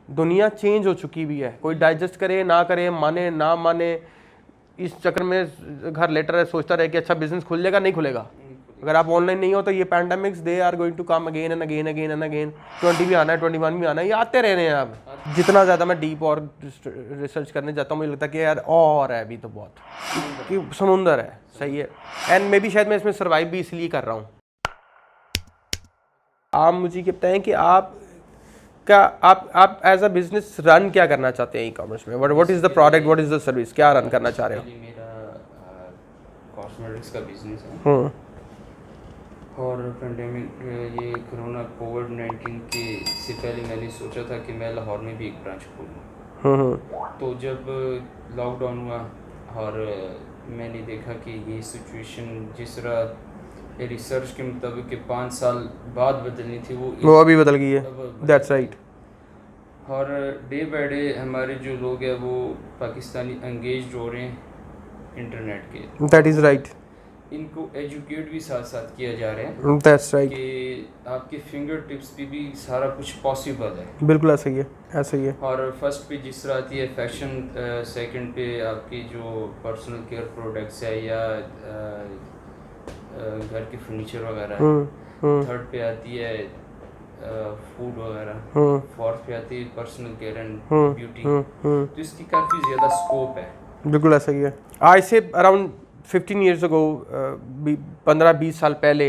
दुनिया चेंज हो चुकी भी है, कोई डाइजेस्ट करे ना करे, माने ना माने, इस चक्कर में घर लेटर है, सोचता रहे कि अच्छा बिजनेस खुल जाएगा, नहीं खुलेगा। अगर आप ऑनलाइन नहीं हो तो ये pandemics they are going to come again and again again and again. 20 भी आना है, 21 भी आना है, ये आते रहने हैं। अब जितना ज़्यादा मैं डीप और रिसर्च करने जाता हूँ मुझे लगता है कि यार और है अभी तो बहुत, कि समुंदर है। सही है। एंड मे बी शायद मैं इसमें सर्वाइव भी इसलिए कर रहा हूँ। आप मुझे ये बताएं कि आप एज अ बिजनेस रन क्या करना चाहते हैं ई कॉमर्स में? What is the product, what is the service, क्या रन करना चाह रहे हो? मेरा कॉस्मेटिक्स का बिजनेस है और पेंडेमिक ये कोरोना कोविड-19 के से पहले मैंने सोचा था कि मैं लाहौर में भी एक ब्रांच खोलूँ। तो जब लॉकडाउन हुआ और मैंने देखा कि ये सिचुएशन जिस तरह रिसर्च के मुताबिक कि 5 साल बाद बदलनी थी वो अभी बदल गई है। That's right. और डे बाय डे हमारे जो लोग हैं वो पाकिस्तानी एंगेज हो रहे हैं इंटरनेट के। That is right. इनको एजुकेट भी साथ साथ किया जा रहा है। That's right. कि आपके फिंगर टिप्स पे भी सारा कुछ पॉसिबल है। बिल्कुल ऐसा ही है, ऐसा ही है। और फर्स्ट पे जिस तरह आती है फैशन, सेकंड पे आपकी जो पर्सनल केयर प्रोडक्ट्स है या घर के फर्नीचर वगैरह है, थर्ड पे आती है फूड वगैरह, फोर्थ पे आती है पर्सनल केयर एंड ब्यूटी। तो इसकी काफ़ी ज़्यादा स्कोप है। बिल्कुल ऐसा ही है। आज से अराउंड 15 ईयर्स अगो, 15-20 साल पहले,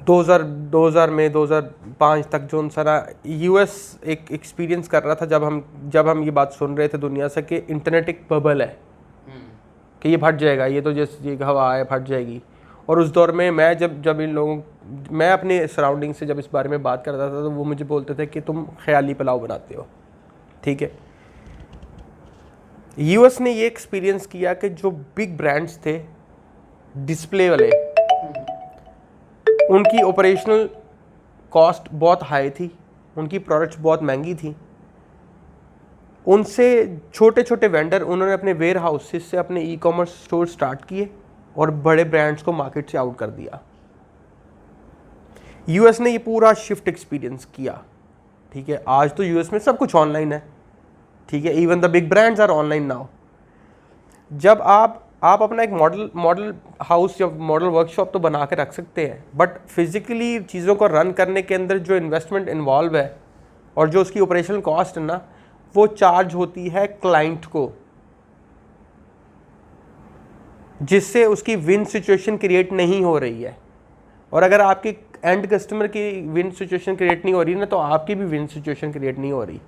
2000 में 2005 तक जो सारा यूएस एक एक्सपीरियंस कर रहा था जब हम ये बात सुन रहे थे दुनिया से कि इंटरनेट एक बबल है, कि ये फट जाएगा, ये तो जैसे ये हवा है फट जाएगी। और उस दौर में मैं जब इन लोगों, मैं अपने सराउंडिंग से जब इस बारे में बात करता था तो वो मुझे बोलते थे कि तुम ख्याली पुलाव बनाते हो। ठीक है। यूएस ने ये एक्सपीरियंस किया कि जो बिग ब्रांड्स थे डिस्प्ले वाले, उनकी ऑपरेशनल कॉस्ट बहुत हाई थी, उनकी प्रोडक्ट्स बहुत महंगी थी। उनसे छोटे छोटे वेंडर, उन्होंने अपने वेयर हाउसेस से अपने ई कॉमर्स स्टोर स्टार्ट किए और बड़े ब्रांड्स को मार्केट से आउट कर दिया। यूएस ने ये पूरा शिफ्ट एक्सपीरियंस किया। ठीक है। आज तो यूएस में सब कुछ ऑनलाइन है। ठीक है। Even the big brands are online now. जब आप अपना एक मॉडल हाउस या मॉडल वर्कशॉप तो बना के रख सकते हैं, बट फिजिकली चीज़ों को रन करने के अंदर जो इन्वेस्टमेंट इन्वॉल्व है और जो उसकी ऑपरेशनल कॉस्ट है ना, वो चार्ज होती है क्लाइंट को, जिससे उसकी विन सिचुएशन क्रिएट नहीं हो रही है। और अगर आपकी एंड कस्टमर की विन सिचुएशन क्रिएट नहीं हो रही ना, तो आपकी भी विन सिचुएशन क्रिएट नहीं हो रही।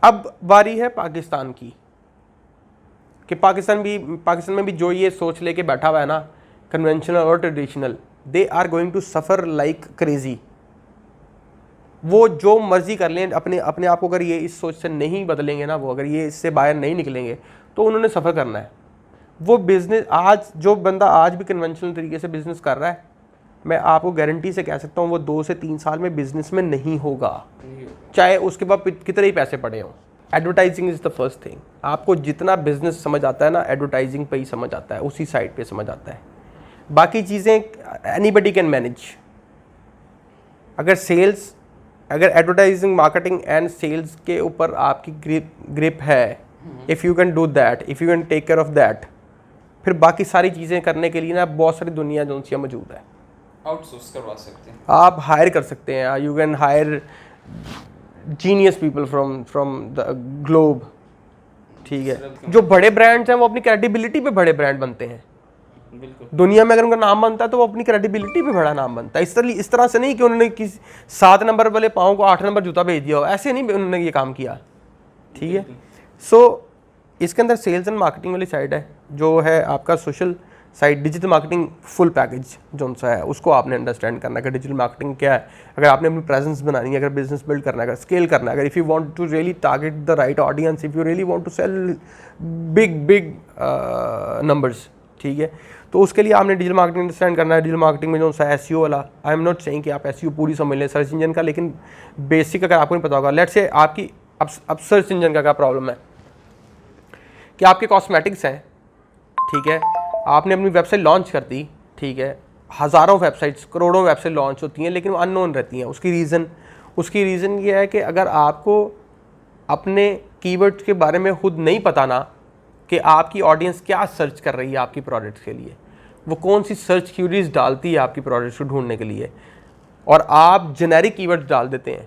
अब बारी है पाकिस्तान की, कि पाकिस्तान में भी जो ये सोच लेके बैठा हुआ है ना, कन्वेंशनल और traditional, they are going to suffer like crazy. वो जो मर्जी कर लें, अपने आप को अगर ये इस सोच से नहीं बदलेंगे ना, वो अगर ये इससे बाहर नहीं निकलेंगे तो उन्होंने सफ़र करना है। वो बिज़नेस आज जो बंदा आज भी कन्वेंशनल तरीके से बिज़नेस कर रहा है, मैं आपको गारंटी से कह सकता हूँ वो 2 से 3 साल में बिज़नेस में नहीं होगा, चाहे उसके बाद कितने ही पैसे पड़े हों। Advertising is the first thing. आपको जितना बिजनेस समझ आता है ना, एडवर्टाइजिंग पे ही समझ आता है, उसी साइड पे समझ आता है। बाकी चीज़ें एनीबडी कैन मैनेज। अगर एडवर्टाइजिंग, मार्केटिंग एंड सेल्स के ऊपर आपकी ग्रिप है, if you can do that, if you can take care of that, फिर बाकी सारी चीज़ें करने के लिए ना बहुत सारी दुनिया जो सी मौजूद है। आउटसोर्स करवा सकते हैं, आप हायर कर सकते हैं। You can hire genius people from the globe. ठीक है। जो बड़े ब्रांड्स हैं वो अपनी क्रेडिबिलिटी पे बड़े ब्रांड बनते हैं। बिल्कुल। दुनिया में अगर उनका नाम बनता है तो वो अपनी क्रेडिबिलिटी पे बड़ा नाम बनता है। इस तरह से नहीं कि उन्होंने किसी 7 नंबर वाले पाँव को 8 नंबर जूता भेज दिया हो, ऐसे नहीं उन्होंने ये काम किया। ठीक है। सो इसके अंदर सेल्स एंड मार्केटिंग वाली साइड है, जो है आपका social side, digital marketing full package जो सा है उसको आपने अंडरस्टैंड करना है कि डिजिटल मार्केटिंग क्या है। अगर आपने अपनी प्रेजेंस बनानी है, अगर बिजनेस बिल्ड करना है, अगर स्केल करना है, अगर if you want to really target the right audience, if you really want to sell big numbers, ठीक है, तो उसके लिए आपने डिजिटल मार्केटिंग अंडरस्टैंड करना है। डिजिटल मार्केटिंग में जो सा एसईओ वाला, आई एम नॉट सेइंग कि आप एसईओ पूरी समझ लें सर्च इंजन का, लेकिन बेसिक अगर आपको नहीं पता होगा, लेट्स से आपकी अब सर्च इंजन का क्या प्रॉब्लम है कि आपके कॉस्मेटिक्स हैं, ठीक है, आपने अपनी वेबसाइट लॉन्च कर दी, ठीक है, हज़ारों वेबसाइट्स, करोड़ों वेबसाइट लॉन्च होती हैं, लेकिन वो अननोन रहती हैं। उसकी रीज़न, उसकी रीज़न ये है कि अगर आपको अपने कीवर्ड्स के बारे में खुद नहीं पता ना कि आपकी ऑडियंस क्या सर्च कर रही है आपकी प्रोडक्ट्स के लिए, वो कौन सी सर्च क्यूरीज डालती है आपकी प्रोडक्ट्स को ढूंढने के लिए, और आप जेनेरिक कीवर्ड्स डाल देते हैं,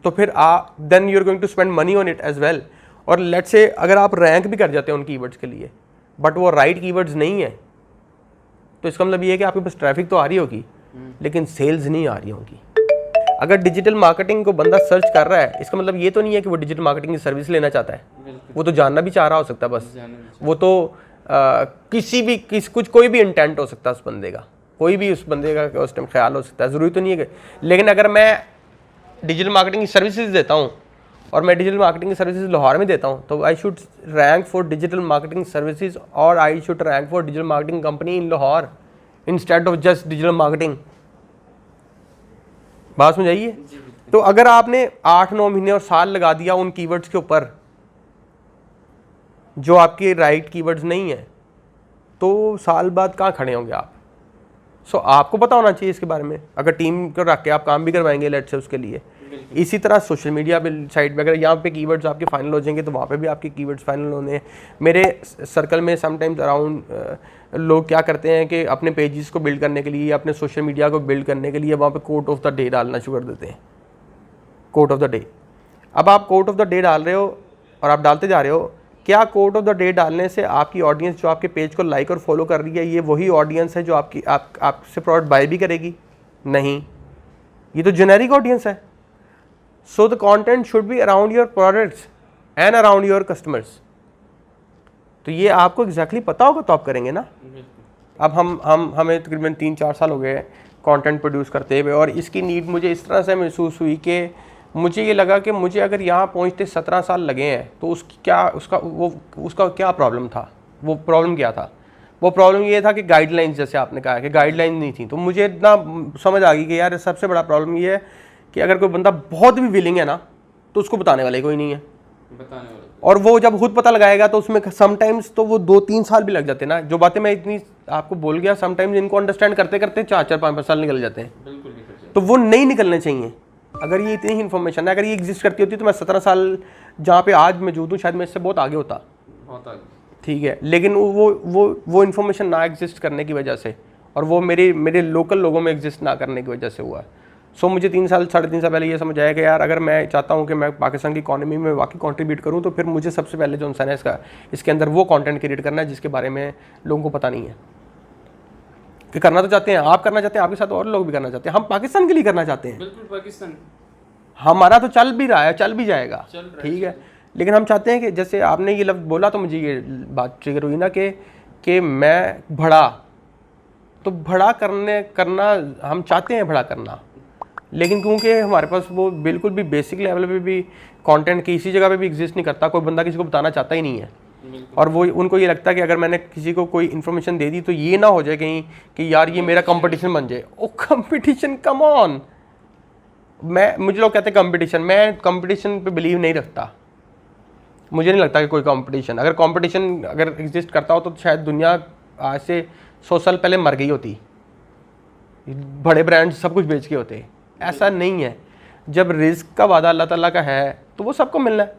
तो फिर आप then you are going to spend money on it as well. और लेट्स से अगर आप रैंक भी कर जाते हैं उन कीवर्ड्स के लिए बट वो राइट कीवर्ड्स नहीं है, तो इसका मतलब ये है कि आपके पास ट्रैफिक तो आ रही होगी लेकिन सेल्स नहीं आ रही होगी। अगर डिजिटल मार्केटिंग को बंदा सर्च कर रहा है, इसका मतलब ये तो नहीं है कि वो डिजिटल मार्केटिंग की सर्विस लेना चाहता है, वो तो जानना भी चाह रहा हो सकता है बस, वो तो कोई भी इंटेंट हो सकता है उस बंदे का, कोई भी उस बंदे का उस टाइम ख्याल हो सकता है, ज़रूरी तो नहीं है कि। लेकिन अगर मैं डिजिटल मार्केटिंग की सर्विसेज देता हूँ और मैं डिजिटल मार्केटिंग की सर्विसेज लाहौर में देता हूँ, तो I should rank for digital marketing services और I should rank for digital marketing company in Lahore instead of just digital marketing. बात समझाइए। तो अगर आपने 8-9 महीने और साल लगा दिया उन कीवर्ड्स के ऊपर जो आपके राइट कीवर्ड्स नहीं है, तो साल बाद कहाँ खड़े होंगे आप। सो आपको पता होना चाहिए इसके बारे में, अगर टीम को रख के आप काम भी करवाएंगे लेट से उसके लिए। इसी तरह सोशल मीडिया साइट पे अगर यहाँ पे कीवर्ड्स आपके फाइनल हो जाएंगे तो वहाँ पे भी आपके कीवर्ड्स फाइनल होने हैं। मेरे सर्कल में समटाइम्स अराउंड लोग क्या करते हैं कि अपने पेजेस को बिल्ड करने के लिए या अपने सोशल मीडिया को बिल्ड करने के लिए वहाँ पे कोट ऑफ द डे डालना शुरू कर देते हैं। कोट ऑफ द डे, अब आप कोट ऑफ द डे डाल रहे हो और आप डालते जा रहे हो, क्या कोट ऑफ द डे डालने से आपकी ऑडियंस जो आपके पेज को लाइक और फॉलो कर रही है ये वही ऑडियंस है जो आपसे प्रोडक्ट बाय भी करेगी? नहीं, ये तो जेनेरिक ऑडियंस है। So the content should be around your products and around your customers. तो ये आपको एग्जैक्टली पता होगा तो आप करेंगे ना। अब हमें तकरीबन 3-4 साल हो गए कंटेंट प्रोड्यूस करते हुए, और इसकी नीड मुझे इस तरह से महसूस हुई कि मुझे ये लगा कि मुझे अगर यहाँ पहुँचते 17 साल लगे हैं तो उसका क्या प्रॉब्लम था। वो प्रॉब्लम क्या था? वो प्रॉब्लम ये था कि गाइडलाइंस, जैसे आपने कहा कि गाइडलाइंस नहीं थी। तो मुझे इतना समझ आ गई कि यार सबसे बड़ा प्रॉब्लम ये है कि अगर कोई बंदा बहुत भी विलिंग है ना तो उसको बताने वाले कोई नहीं है, बताने वाले। और वो जब खुद पता लगाएगा तो उसमें समटाइम्स तो वो 2-3 साल भी लग जाते हैं ना। जो बातें मैं इतनी आपको बोल गया, समटाइम्स इनको अंडरस्टैंड करते करते 4-4, 5-5 साल निकल जाते हैं। बिल्कुल निकल जाते हैं। तो वो नहीं निकलने चाहिए। अगर ये इतनी ही इन्फॉर्मेशन है, अगर ये एग्जिस्ट करती होती तो मैं 17 साल जहाँ पे आज मौजूद हूँ शायद मैं इससे बहुत आगे होता, बहुत आगे। ठीक है, लेकिन वो इन्फॉर्मेशन ना एग्जिस्ट करने की वजह से, और वो मेरे लोकल लोगों में एग्जिस्ट ना करने की वजह से हुआ है। सो मुझे 3 साल 3.5 साल पहले ये समझ आया कि यार अगर मैं चाहता हूँ कि मैं पाकिस्तान की इकॉनमी में वाकई कंट्रीब्यूट करूँ तो फिर मुझे सबसे पहले जो इंसान है इसके अंदर वो कंटेंट क्रिएट करना है जिसके बारे में लोगों को पता नहीं है। कि करना तो चाहते हैं, आप करना चाहते हैं, आपके साथ और लोग भी करना चाहते हैं, हम पाकिस्तान के लिए करना चाहते हैं। बिल्कुल पाकिस्तान हमारा तो चल भी रहा है, चल भी जाएगा, ठीक है, लेकिन हम चाहते हैं कि जैसे आपने ये लफ्ज़ बोला तो मुझे ये बात ट्रिगर हुई ना कि मैं बड़ा, तो बड़ा करना हम चाहते हैं बड़ा करना, लेकिन क्योंकि हमारे पास वो बिल्कुल भी बेसिक लेवल पे भी कंटेंट किसी जगह पे भी एग्जिस्ट नहीं करता, कोई बंदा किसी को बताना चाहता ही नहीं है। और वो उनको ये लगता है कि अगर मैंने किसी को कोई इन्फॉर्मेशन दे दी तो ये ना हो जाए कहीं कि यार ये मेरा कंपटीशन बन जाए। ओ कंपटीशन, कम ऑन। मुझे लोग कहते हैं कंपटीशन, मैं कंपटीशन पे बिलीव नहीं रखता। मुझे नहीं लगता कि कोई कंपटीशन, अगर कंपटीशन अगर एग्जिस्ट करता हो तो शायद दुनिया आज से 100 साल पहले मर गई होती, बड़े ब्रांड सब कुछ बेच के होते। ऐसा नहीं है। जब रिस्क का वादा अल्लाह ताला का है तो वो सबको मिलना है,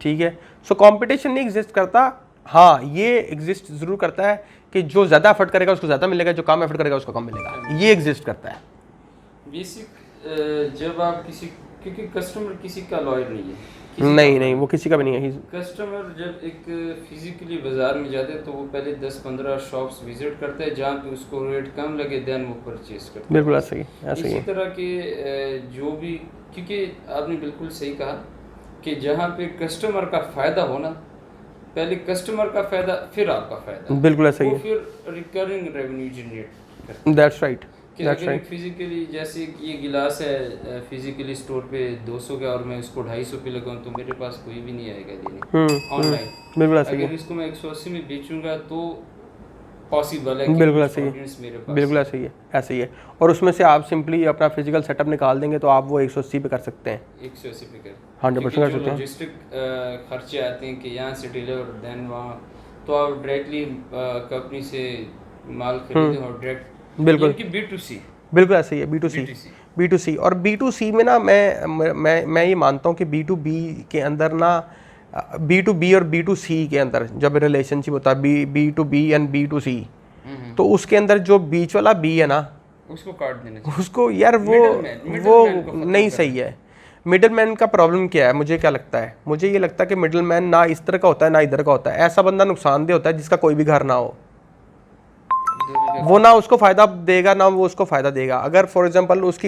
ठीक है। सो कंपटीशन नहीं एग्जिस्ट करता। हाँ, ये एग्जिस्ट ज़रूर करता है कि जो ज़्यादा एफर्ट करेगा उसको ज़्यादा मिलेगा, जो कम एफर्ट करेगा उसको कम मिलेगा, ये एग्जिस्ट करता है। बेसिक जब आप क्योंकि कस्टमर किसी का लॉयल नहीं है, नहीं, वो किसी का भी नहीं है। कस्टमर जब एक फिजिकली बाजार में जाते हैं तो वो पहले 10-15 शॉप्स विजिट करते हैं जहाँ पे उसको रेट कम लगे, देन वो परचेज करते हैं। बिल्कुल ऐसा ही इसी तरह के जो भी, क्योंकि आपने बिल्कुल सही कहा कि जहाँ पे कस्टमर का फ़ायदा होना, पहले कस्टमर का फ़ायदा फिर आपका फ़ायदा, बिल्कुल ऐसा ही है, फिर रिकरिंग रेवेन्यू जनरेट करते हैं। That's right. फिजिकली जैसे ये गिलास है फिजिकली स्टोर पे 200 का और मैं इसको 250 पे लगाऊं तो मेरे पास कोई भी नहीं आएगा लेने ऑनलाइन। बिल्कुल ऐसा ही है। अगर इसको मैं 180 में बेचूंगा तो पॉसिबल है। बिल्कुल ऐसा ही है, बिल्कुल ऐसा ही है, ऐसे ही है। और उसमें से आप सिंपली अपना फिजिकल सेटअप निकाल देंगे तो आप वो 180 पे कर सकते हैं, 180 पे कर 100% कर सकते हैं। लॉजिस्टिक खर्चे आते हैं कि यहाँ से डिलीवर देन वहाँ, तो आप डायरेक्टली कंपनी से माल खरीदें और डायरेक्ट, बिल्कुल B2C, बिल्कुल ऐसे ही है, B2C। B2C और B2C में ना मैं ये मानता हूँ कि B2B के अंदर ना B2B और B2C के अंदर जब रिलेशनशिप होता है B2B एंड B2C, तो उसके अंदर जो बीच वाला B है ना उसको काट देना चाहिए। उसको यार वो नहीं सही है। मिडल मैन का प्रॉब्लम क्या है, मुझे क्या लगता है, मुझे ये लगता है कि मिडल मैन ना इस तरह का होता है ना इधर का होता है। ऐसा बंदा नुकसानदेह होता है जिसका कोई भी घर ना हो, वो ना उसको फ़ायदा देगा ना वो उसको फ़ायदा देगा। अगर फॉर एग्जांपल उसकी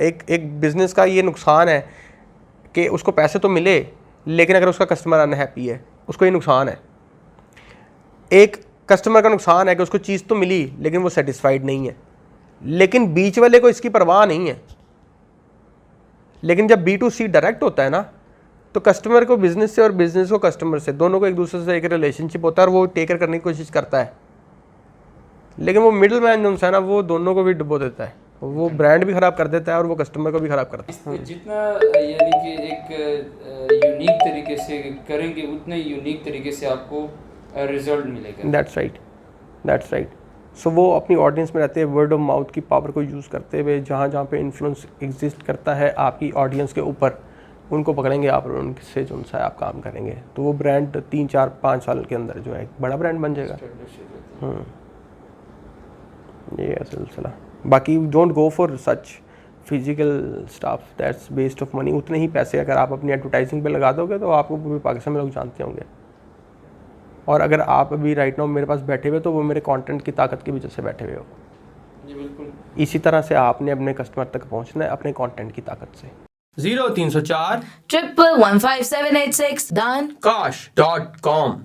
एक बिज़नेस का ये नुकसान है कि उसको पैसे तो मिले लेकिन अगर उसका कस्टमर अनहैप्पी है, उसको ये नुकसान है। एक कस्टमर का नुकसान है कि उसको चीज़ तो मिली लेकिन वो सेटिस्फाइड नहीं है, लेकिन बीच वाले को इसकी परवाह नहीं है। लेकिन जब B2C डायरेक्ट होता है ना, तो कस्टमर को बिजनेस से और बिजनेस को कस्टमर से, दोनों को एक दूसरे से एक रिलेशनशिप होता है और वो टेकर करने की कोशिश करता है। लेकिन वो मिडिल मैन जो है ना, वो दोनों को भी डुबो देता है, वो ब्रांड भी ख़राब कर देता है और वो कस्टमर को भी ख़राब करता है। जितना यानी कि एक यूनिक तरीके से करेंगे उतने यूनिक तरीके से आपको रिजल्ट मिलेगा। That's right. सो वो अपनी ऑडियंस में रहते हैं, वर्ड ऑफ माउथ की पावर को यूज़ करते हुए जहाँ जहाँ पे इन्फ्लुएंस एग्जिस्ट करता है आपकी ऑडियंस के ऊपर, उनको पकड़ेंगे आप और उनसे जो सा आप काम करेंगे, तो वो ब्रांड 3, 4, 5 साल के अंदर जो है एक बड़ा ब्रांड बन जाएगा। ये है सिलसिला। बाकी don't go for such physical staff that's waste of money. उतने ही पैसे अगर आप अपनी एडवर्टाइजिंग पे लगा दोगे तो आपको पूरे पाकिस्तान में लोग जानते होंगे। और अगर आप अभी राइट नाउ मेरे पास बैठे हुए तो वो मेरे कंटेंट की ताकत की वजह से बैठे हुए हो। जी बिल्कुल। इसी तरह से आपने अपने कस्टमर तक पहुंचना है अपने कंटेंट की ताकत से। 0304 1115786 done Kash.com